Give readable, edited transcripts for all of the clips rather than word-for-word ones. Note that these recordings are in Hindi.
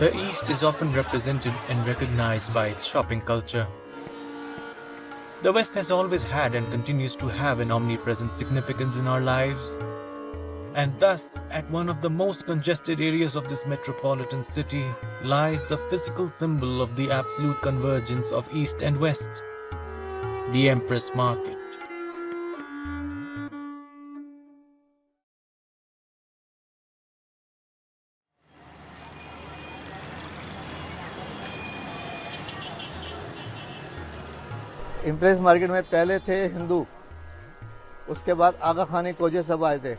The East is often represented and recognized by its shopping culture. The West has always had and continues to have an omnipresent significance in our lives. And thus, at one of the most congested areas of this metropolitan city lies the physical symbol of the absolute convergence of East and West, the Empress Market. Impress market में पहले थे हिंदू, उसके बाद आगा खानी खोजे सब आए थे।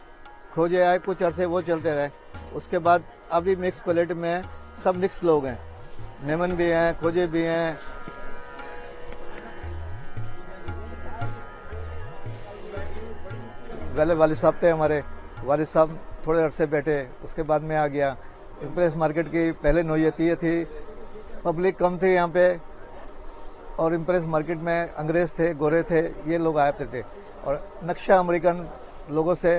खोजे आए, कुछ अरसे वो चलते रहे। उसके बाद अभी मिक्स प्लेट में सब मिक्स लोग हैं, मेमन भी हैं, खोजे भी हैं। पहले वालिद साहब थे हमारे, वालिद साहब थोड़े अरसे बैठे, उसके बाद में आ गया। इम्प्रेस मार्केट की पहले नौयत ये थी, पब्लिक कम थी यहाँ पे, और इम्प्रेस मार्केट में अंग्रेज थे, गोरे थे, ये लोग आते थे। और नक्शा अमेरिकन लोगों से,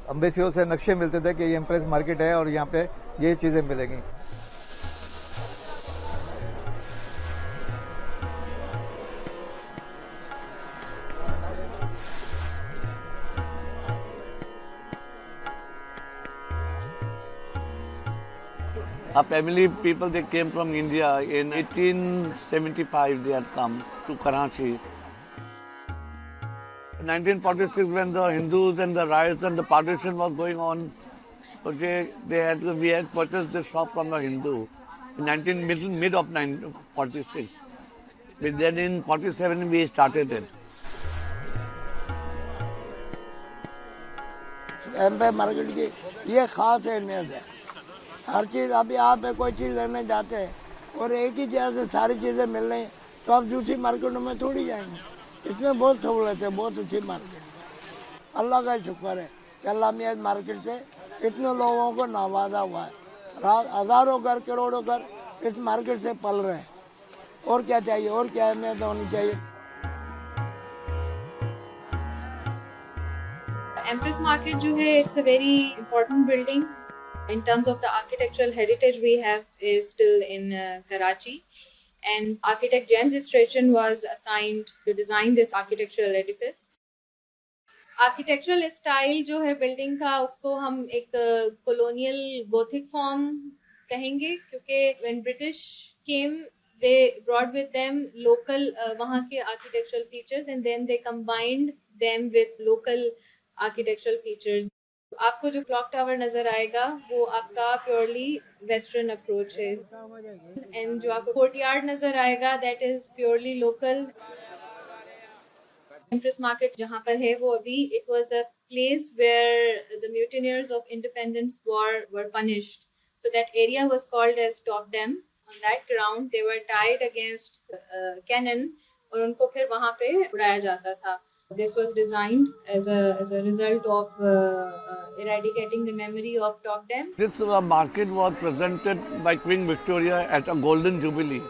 अम्बेसियों से नक्शे मिलते थे कि ये इम्प्रेस मार्केट है और यहाँ पे ये चीज़ें मिलेंगी। Our family people, they came from India. In 1875, they had come to Karachi. In 1946, when the Hindus and the riots and the partition was going on, okay, we had purchased the shop from a Hindu in mid of 1946. But then in 47, we started it. Empire Market की ये खास अहमियत है। हर चीज़, अभी आप कोई चीज़ लेने जाते हैं और एक ही जगह से सारी चीज़ें मिल रही, तो आप दूसरी मार्केटों में थोड़ी जाएंगे। इसमें बहुत सहूलत है, बहुत अच्छी मार्केट। अल्लाह का शुक्र है कि अल्लाह मियाँ मार्केट से इतने लोगों को नवाजा हुआ है। हज़ारों घर, करोड़ों घर इस मार्केट से पल रहे हैं। और क्या चाहिए, और क्या अहमियत होनी चाहिए। Empress Market जो है, it's a very important building in terms of the architectural heritage we have is still in Karachi, and architect James Strachan was assigned to design this architectural edifice. Architectural style जो है building का, उसको हम एक colonial Gothic form कहेंगे, क्योंकि when British came, they brought with them local वहाँ के architectural features and then they combined them with local architectural features. आपको जो क्लॉक टावर नजर आएगा वो आपका प्योरली वेस्टर्न अप्रोच है, एंड जो आपको कोर्टयार्ड नजर आएगा that is purely local. Empress Market जहाँ पर है वो अभी, it was a place where the mutineers of independence war were punished, so that area was called as top dam. On that ground they were tied against cannon और उनको फिर वहाँ पे उड़ाया जाता था। This was designed as a result of eradicating the memory of Top Dam. This market was presented by Queen Victoria at a Golden Jubilee.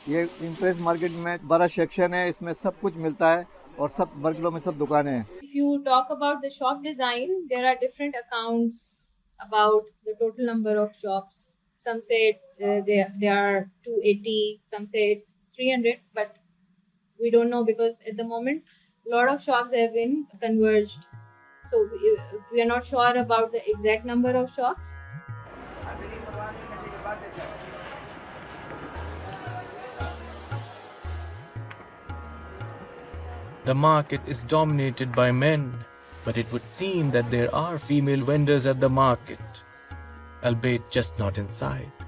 ये इम्प्रेस मार्केट में बड़ा सेक्शन है, इसमें सब कुछ मिलता है और सब बर्गलों में सब दुकानें हैं। If you talk about the shop design, there are different accounts about the total number of shops. Some say they are 280, some say it's 300, but we don't know because at the moment a lot of shops have been converged. So we are not sure about the exact number of shops. The market is dominated by men, but it would seem that there are female vendors at the market, albeit just not inside.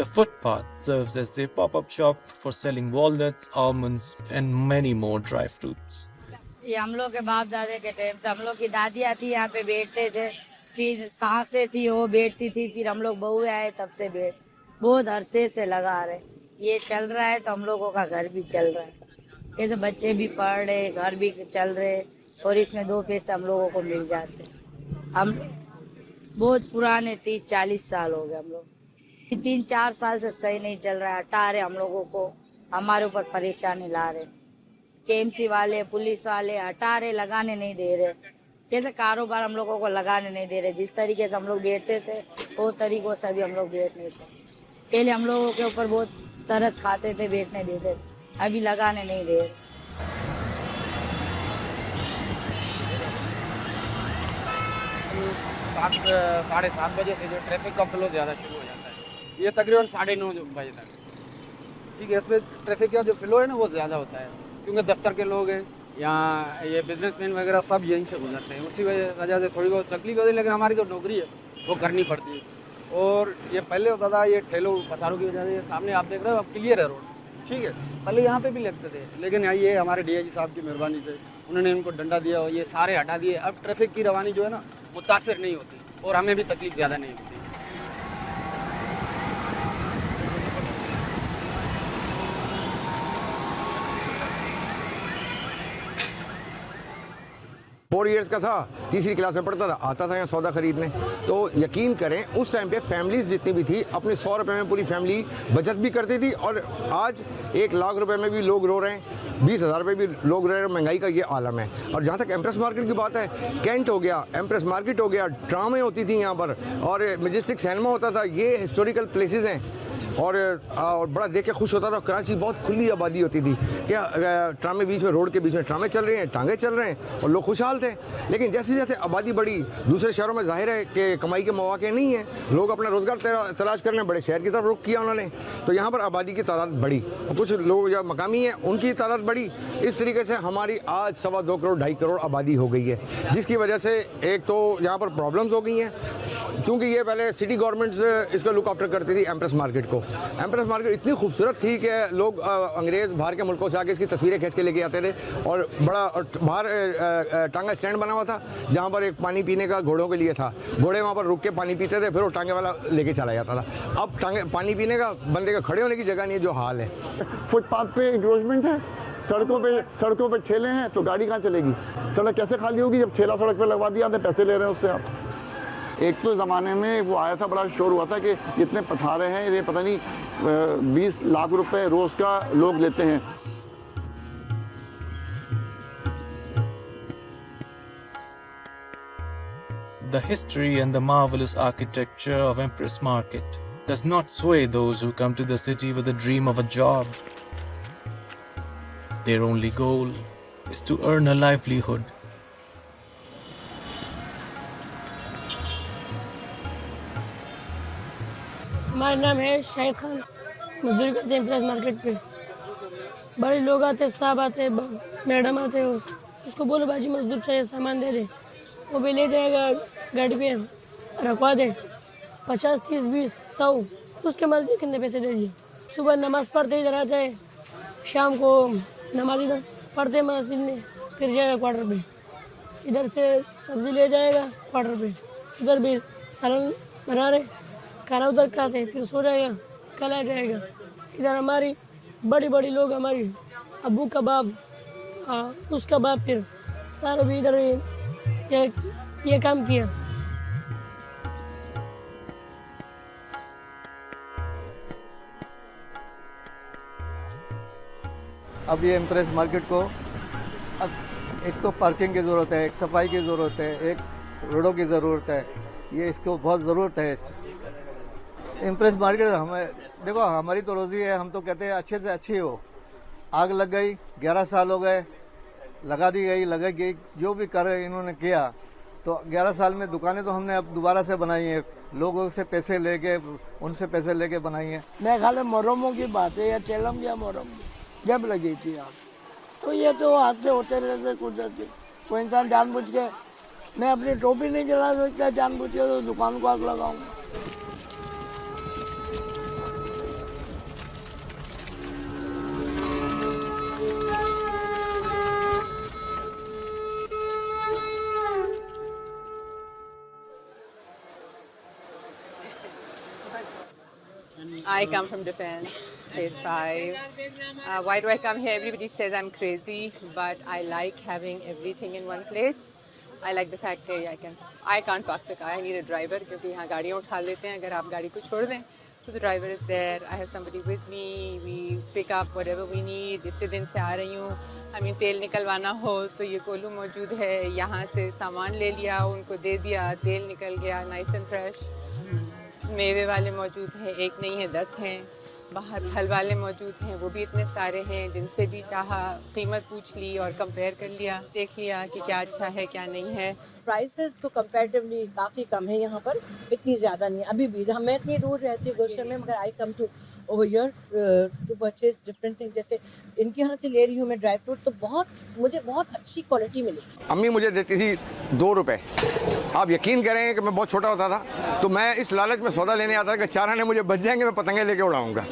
The footpath serves as their pop-up shop for selling walnuts, almonds, and many more dry fruits. ये हम लोग के बाप दादे के टाइम से, हम लोग की दादियाँ थी यहाँ पे बैठते थे, फिर सासें थी वो बैठती थी, फिर हम लोग बहू आए तब से बहुत अरसे से लगा रहे। ये चल रहा है तो हम लोगों का घर भी चल रहा है, ऐसे बच्चे भी पढ़ रहे, घर भी चल रहे, और इसमें दो पैसे हम लोगों को मिल जाते। हम बहुत पुराने 30-40 साल हो गए हम लोग। 3-4 साल से सही नहीं चल रहा है, हटा रहे हम लोगों को, हमारे ऊपर परेशानी ला रहे। केएमसी वाले, पुलिस वाले हटा रहे, लगाने नहीं दे रहे। जैसे कारोबार हम लोगों को लगाने नहीं दे रहे। जिस तरीके से हम लोग बैठते थे वो तरीकों से अभी हम लोग बैठ नहीं सकते। पहले हम लोगों के ऊपर बहुत तरस खाते थे, बैठने देते थे, अभी लगाने नहीं दे रहे। साढ़े 7 बजे से जो ट्रैफिक का फ्लो ज़्यादा शुरू हो जाता है, ये तकरीबन 9:30 बजे तक। ठीक है, इसमें ट्रैफिक का जो फ्लो है ना वो ज़्यादा होता है, क्योंकि दफ्तर के लोग हैं, यहाँ ये बिजनेसमैन वगैरह सब यहीं से गुजरते हैं। उसी वजह से थोड़ी बहुत तकलीफ होती है, लेकिन हमारी जो नौकरी है वो करनी पड़ती है। और ये पहले होता था, ये ठेलों पथारों की वजह से, ये सामने आप देख रहे हो, अब क्लियर है रोड, ठीक है। पहले यहाँ पे भी लगते थे, लेकिन यहाँ ये हमारे डीआईजी साहब की मेहरबानी से उन्होंने इनको डंडा दिया और ये सारे हटा दिए। अब ट्रैफिक की रवानी जो है ना मुतासर नहीं होती और हमें भी तकलीफ ज़्यादा नहीं होती। 4 इयर्स का था, तीसरी क्लास में पढ़ता था, आता था यहाँ सौदा खरीदने। तो यकीन करें उस टाइम पे फैमिलीज जितनी भी थी अपने 100 रुपये में पूरी फैमिली बचत भी करती थी। और आज 1 लाख रुपए में भी लोग रो रहे हैं, 20,000 रुपये भी लोग रह रहे हैं। महंगाई का ये आलम है। और जहाँ तक एम्प्रेस मार्केट की बात है, कैंट हो गया, एम्प्रेस मार्केट हो गया, ड्रामे होती थी यहाँ पर, और मेजेस्टिक सिनेमा होता था। ये हिस्टोरिकल प्लेसेस हैं और बड़ा देख के खुश होता था। कराची बहुत खुली आबादी होती थी, क्या ट्रामे बीच में, रोड के बीच में ट्रामे चल रहे हैं, टांगे चल रहे हैं और लोग खुशहाल थे। लेकिन जैसे जैसे आबादी बढ़ी, दूसरे शहरों में जाहिर है कि कमाई के मौके नहीं है, लोग अपना रोज़गार तलाश करने बड़े शहर की तरफ रुख किया उन्होंने। तो यहाँ पर आबादी की तादाद बढ़ी, कुछ लोग जो मकामी हैं उनकी तादाद बढ़ी। इस तरीके से हमारी आज 2.25 करोड़ 2.5 करोड़ आबादी हो गई है, जिसकी वजह से एक तो यहाँ पर प्रॉब्लम्स हो गई हैं। चूँकि ये पहले सिटी गवर्नमेंट्स इसका लुक आफ्टर करती थी एम्प्रेस मार्केट को। एम्प्रेस मार्केट इतनी खूबसूरत थी कि लोग अंग्रेज़ बाहर के मुल्कों से आके इसकी तस्वीरें खींच के लेके आते थे। और बड़ा बाहर टांगा स्टैंड बना हुआ था, जहाँ पर एक पानी पीने का घोड़ों के लिए था। घोड़े वहाँ पर रुक के पानी पीते थे, फिर वो टांगे वाला लेके चला जाता था। अब टांगे पानी पीने का बंदे का खड़े होने की जगह नहीं है, जो हाल है। फुटपाथ पे इंक्रोचमेंट है, सड़कों पे ठेले हैं, तो गाड़ी कहाँ चलेगी? सड़क कैसे खाली होगी जब ठेला सड़क पे लगवा दिया, पैसे ले रहे हैं उससे आप। एक तो ज़माने में वो आया था, बड़ा शोर हुआ था कि इतने पथारे हैं, ये पता नहीं 20 लाख रुपए रोज़ का लोग लेते हैं। The history and the marvelous architecture of Empress Market does not sway those who come to the city with a dream of a job. Their only goal is to earn a livelihood. हमारा नाम है शाहिद खान, मजदूरी करते हैं एम्प्रेस मार्केट पे। बड़े लोग आते, साहब आते, मैडम आते, उसको बोलो बाजी मजदूर चाहिए, सामान दे दे, वो भी ले जाएगा गाड़ी पे, रखवा दे 50, 30, 20, 100, उसके मर्जी कितने पैसे दे दिए। सुबह नमाज पढ़ते इधर आ जाए, शाम को नमाज इधर पढ़ते मस्जिद में, फिर जाएगा क्वार्टर पे, इधर से सब्जी ले जाएगा क्वार्टर पे, उधर भी सालन बना रहे, खाना उधर खाते, फिर सो जाएगा, कल आ जाएगा। इधर हमारी बड़ी बड़ी लोग, हमारी अबू का बाप, उसका बाप, फिर सारे भी इधर ये काम किया। अब ये एम्प्रेस मार्केट को अब एक तो पार्किंग की ज़रूरत है, एक सफाई की ज़रूरत है, एक रोडों की ज़रूरत है, ये इसको बहुत ज़रूरत है। एम्प्रेस मार्केट हमें देखो, हमारी तो रोज़ी है, हम तो कहते हैं अच्छे से अच्छी हो। आग लग गई, 11 साल हो गए, लगा दी गई, लगा गई, जो भी कर इन्होंने किया, तो 11 साल में दुकानें तो हमने अब दोबारा से बनाई हैं, लोगों से पैसे लेके, उनसे पैसे लेके बनाई हैं। मैं खाली मोहर्रमों की बात है, या चेलम या मोहर्रम जब लगी थी आग, तो ये तो हाथ से होते रहते कुदरती। कोई इंसान जानबूझ के, मैं अपनी टोपी नहीं जला सकता जानबूझ के, तो दुकान को आग लगाऊंगा। I come from defense, phase 5. Why do I come here? Everybody says I'm crazy, but I like having everything in one place. I like the fact that I can't park the car. I need a driver क्योंकि यहाँ गाड़ियाँ उठा लेते हैं. अगर आप गाड़ी को छोड़ दें, so the driver is there. I have somebody with me. We pick up whatever we need. इतने दिन से आ रही हूँ. I mean तेल निकलवाना हो तो ये कोलू मौजूद है. यहाँ से सामान ले लिया, उनको दे दिया, तेल निकल गया, nice and fresh. मेवे वाले मौजूद हैं, एक नहीं है 10 हैं. बाहर फल वाले मौजूद हैं, वो भी इतने सारे हैं. जिनसे भी चाहा कीमत पूछ ली और कंपेयर कर लिया, देख लिया कि क्या अच्छा है क्या नहीं है. प्राइसेस तो कंपैरेटिवली काफ़ी कम है यहाँ पर, इतनी ज़्यादा नहीं. अभी भी मैं इतनी दूर रहती हूँ गुलशन में, मगर I come to over here to purchase different thing. जैसे इनके यहाँ से ले रही हूँ मैं ड्राई फ्रूट, तो मुझे बहुत अच्छी क्वालिटी मिली. अम्मी मुझे देती थी 2 रुपए. आप यकीन करें कि मैं बहुत छोटा होता था तो मैं इस लालच में सौदा लेने आता था कि 4 आने मुझे बच जाएंगे, मैं पतंगे लेके उड़ाऊंगा.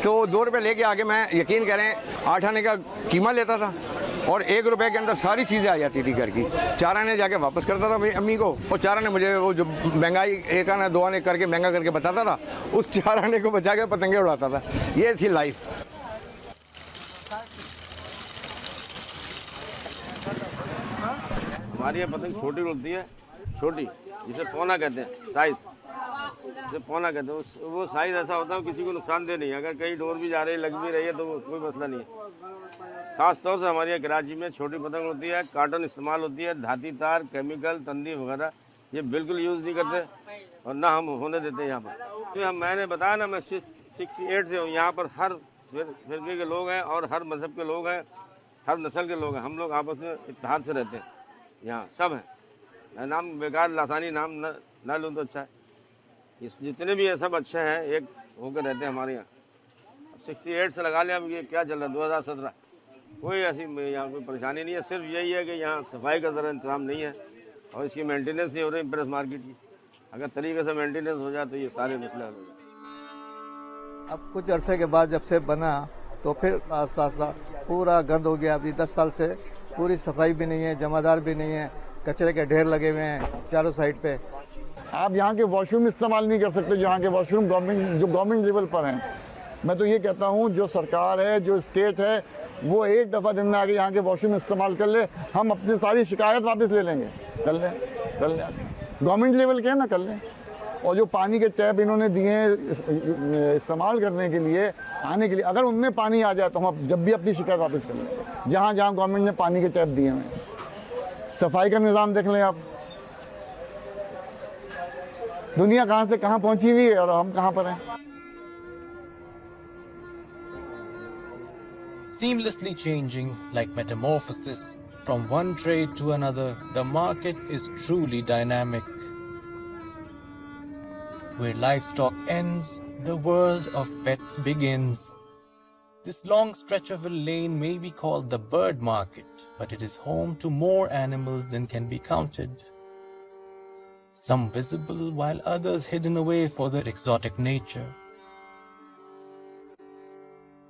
तो 2 रुपए लेके आके मैं यकीन करें 8 आने का कीमा लेता था और 1 रुपए के अंदर सारी चीज़ें आ जाती थी घर की. 4 आने जाके वापस करता था मेरी अम्मी को, और 4 आने मुझे वो जो महंगाई 1 आना 2 आने करके महंगा करके बताता था, उस 4 आने को बचा के पतंगे उड़ाता था. ये थी लाइफ. हमारी ये पतंग छोटी उड़ती है, छोटी, जिसे पौना कहते हैं, साइज जिसे पौना कहते हैं. वो साइज ऐसा होता है किसी को नुकसानदेह नहीं. अगर कहीं डोर भी जा रही है, लग भी रही है, तो कोई मसला नहीं है. खास तौर से हमारे यहाँ कराची में छोटी पतंग होती है, कार्टन इस्तेमाल होती है. धाती तार, केमिकल, तंदी वगैरह ये बिल्कुल यूज़ नहीं करते और ना हम होने देते यहाँ पर. तो मैंने बताया ना, मैं 68 से हूँ. यहाँ पर हर फिरके के लोग हैं और हर मज़हब के लोग हैं, हर नस्ल के लोग हैं. हम लोग आपस में इत्तेहाद से रहते हैं. यहाँ सब हैं. नाम बेकार लासानी नाम ना लूँ तो अच्छा है. इस जितने भी हैं सब अच्छे हैं, एक होकर रहते हैं हमारे यहाँ. 68 से लगा लिया. अब ये क्या चल रहा है 2017. कोई ऐसी यहाँ कोई परेशानी नहीं है. सिर्फ यही है कि यहाँ सफाई का ज़रा इंतजाम नहीं है और इसकी मेंटेनेंस नहीं हो रही इम्प्रेस मार्केट की. अगर तरीके से मेंटेनेंस हो जाए तो ये सारे मसले हल हो जाए. अब कुछ अरसे के बाद जब से बना तो फिर आस्ता आस्ता पूरा गंद हो गया. अभी 10 साल से पूरी सफाई भी नहीं है, जमादार भी नहीं है, कचरे के ढेर लगे हुए हैं चारों साइड पे. आप यहाँ के वॉशरूम इस्तेमाल नहीं कर सकते, यहाँ के वॉशरूम गवर्नमेंट लेवल पर हैं. मैं तो ये कहता हूँ जो सरकार है, जो स्टेट है, वो एक दफ़ा दिन में आके यहाँ के वॉशरूम इस्तेमाल कर ले. हम अपनी सारी शिकायत वापस ले लेंगे. कर लें गवर्नमेंट लेवल के ना, कर लें. और जो पानी के टैप इन्होंने दिए हैं इस्तेमाल करने के लिए, आने के लिए, अगर उनमें पानी आ जाए तो हम जब भी अपनी शिकायत वापस कर लेंगे. जहाँ जहाँ गवर्नमेंट ने पानी के टैप दिए हैं. सफाई का निज़ाम देख लें आप. दुनिया कहाँ से कहाँ पहुँची हुई है और हम कहाँ पर हैं. Seamlessly changing like metamorphosis from one trade to another, the market is truly dynamic. Where livestock ends, the world of pets begins. This long stretch of a lane may be called the bird market, but it is home to more animals than can be counted. Some visible while others hidden away for their exotic nature.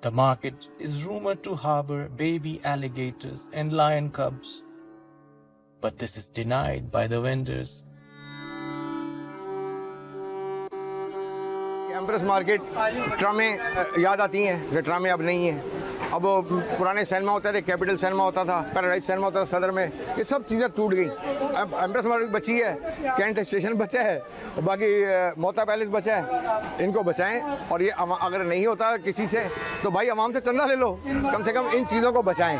The market is rumored to harbor baby alligators and lion cubs, but this is denied by the vendors. Empress Market ट्रामे याद आती हैं कि ट्रामे अब नहीं हैं. अब पुराने सिनेमा होते थे, कैपिटल सिनेमा होता था, पैराडाइज सिनेमा होता था सदर में. ये सब चीज़ें टूट गई. अब एम्प्रेस मार्केट बची है, कैंट स्टेशन बचा है, बाकी मोता पैलेस बचा है. इनको बचाएं. और ये अगर नहीं होता किसी से तो भाई आवाम से चंदा ले लो, कम से कम इन चीज़ों को बचाएं.